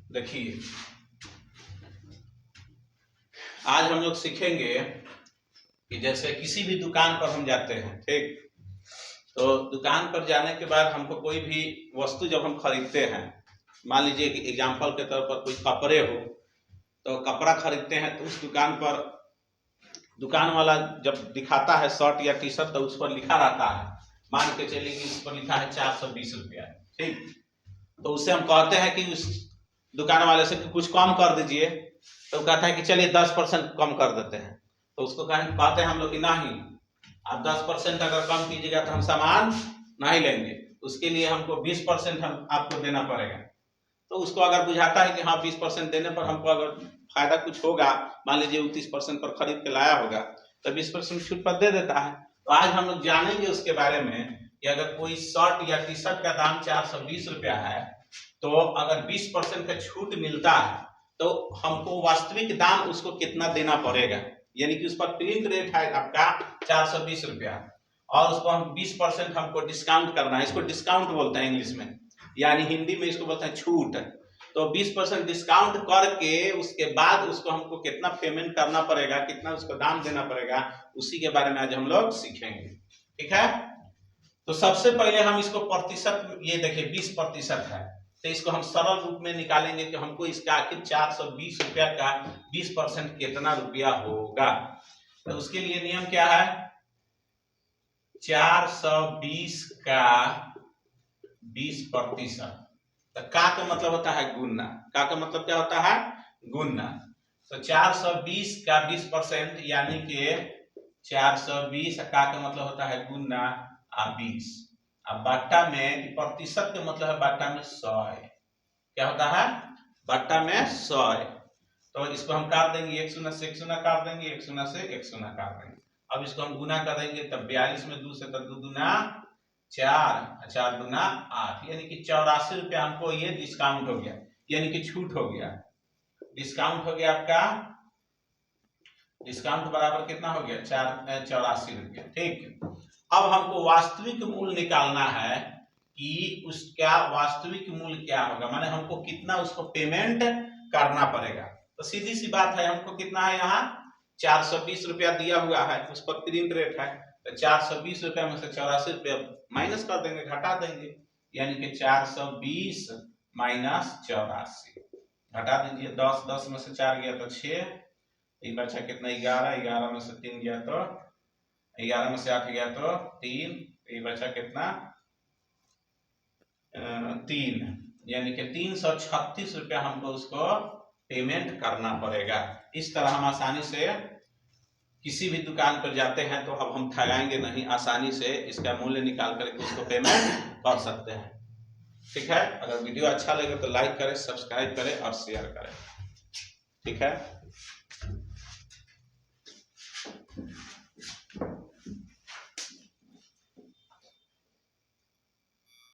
देखिए आज हम लोग सीखेंगे कि जैसे किसी भी दुकान पर हम जाते हैं, ठीक, तो दुकान पर जाने के बाद हमको कोई भी वस्तु जब हम खरीदते हैं, मान लीजिए कि एग्जाम्पल के तौर पर कोई कपड़े हो, तो कपड़ा खरीदते हैं तो उस दुकान पर दुकान वाला जब दिखाता है शर्ट या टी शर्ट तो उस पर लिखा रहता है, मान के चलिए कि उस पर लिखा है 420 रुपया, ठीक, तो उससे हम कहते हैं कि उस दुकान वाले से कि कुछ कम कर दीजिए, तो कहता है कि चलिए 10% कम कर देते हैं। तो उसको कहते हैं हम लोग कि नहीं, आप 10% अगर कम कीजिएगा तो हम सामान नहीं लेंगे, उसके लिए हमको 20% हम आपको देना पड़ेगा। तो उसको अगर बुझाता है कि हाँ 20% देने पर हमको अगर फायदा कुछ होगा, मान लीजिए वो 30% पर खरीद के लाया होगा तो 20% छूट पर दे देता है। तो आज हम लोग जानेंगे उसके बारे में कि अगर कोई शर्ट या टी शर्ट का दाम 420 रुपया है, तो अगर 20% का छूट मिलता है तो हमको वास्तविक दाम उसको कितना देना पड़ेगा, यानी कि उस पर प्रिंट रेट है आपका 420 रुपया और उसको हम 20% हमको डिस्काउंट करना है, इसको डिस्काउंट बोलते हैं इंग्लिश में, यानी हिंदी में इसको बोलते हैं छूट। तो 20% डिस्काउंट करके उसके बाद उसको हमको कितना पेमेंट करना पड़ेगा, कितना उसको दाम देना पड़ेगा, उसी के बारे में आज हम लोग सीखेंगे, ठीक है। तो सबसे पहले हम इसको प्रतिशत, ये देखिए 20% है, तो इसको हम सरल रूप में निकालेंगे कि हमको इसका आखिर 420 रुपया का 20% कितना रुपया होगा। तो उसके लिए नियम क्या है, 420 का 20%, तो का मतलब होता है गुना, का मतलब क्या होता है, गुना। तो 420 का 20% यानी कि 420 का मतलब होता है गुना 20। अब बट्टा में प्रतिशत का मतलब है बट्टा में 100, क्या होता है, बट्टा में 100। तो इसको हम काट देंगे, एक शून्य से एक शून्य काट देंगे, एक शून्य से एक शून्य काट देंगे। अब इसको हम गुना करेंगे तब 42 में 2 से तब 2 दूना 4, 4 दूना 8, यानी कि 84 रुपया हमको ये डिस्काउंट हो गया, यानी कि छूट हो गया। डिस्काउंट हो गया आपका, डिस्काउंट बराबर कितना हो गया, 84 रुपया, ठीक। अब हमको वास्तविक मूल्य निकालना है कि उसका वास्तविक मूल्य क्या होगा, माने हमको कितना उसको पेमेंट करना पड़ेगा। तो सीधी सी बात है, हमको कितना है, यहाँ 420 रुपया दिया हुआ है, उस पर प्रिंट रेट है, तो 420 रुपया में से 84 रुपया माइनस कर देंगे, घटा देंगे, यानी कि 420 माइनस 84, घटा दीजिए, 10 में से 4 गया तो 6, ये बचा कितना 11, 11 में से 3 गया तो 11 में से 8 गया तो 3, ये बचा कितना 3, यानी कि 336 रुपया हमको उसको पेमेंट करना पड़ेगा। इस तरह हम आसानी से किसी भी दुकान पर जाते हैं तो अब हम ठगाएंगे नहीं, आसानी से इसका मूल्य निकाल करके उसको पेमेंट कर सकते हैं, ठीक है। अगर वीडियो अच्छा लगे तो लाइक करें, सब्सक्राइब करें और शेयर करें, ठीक है।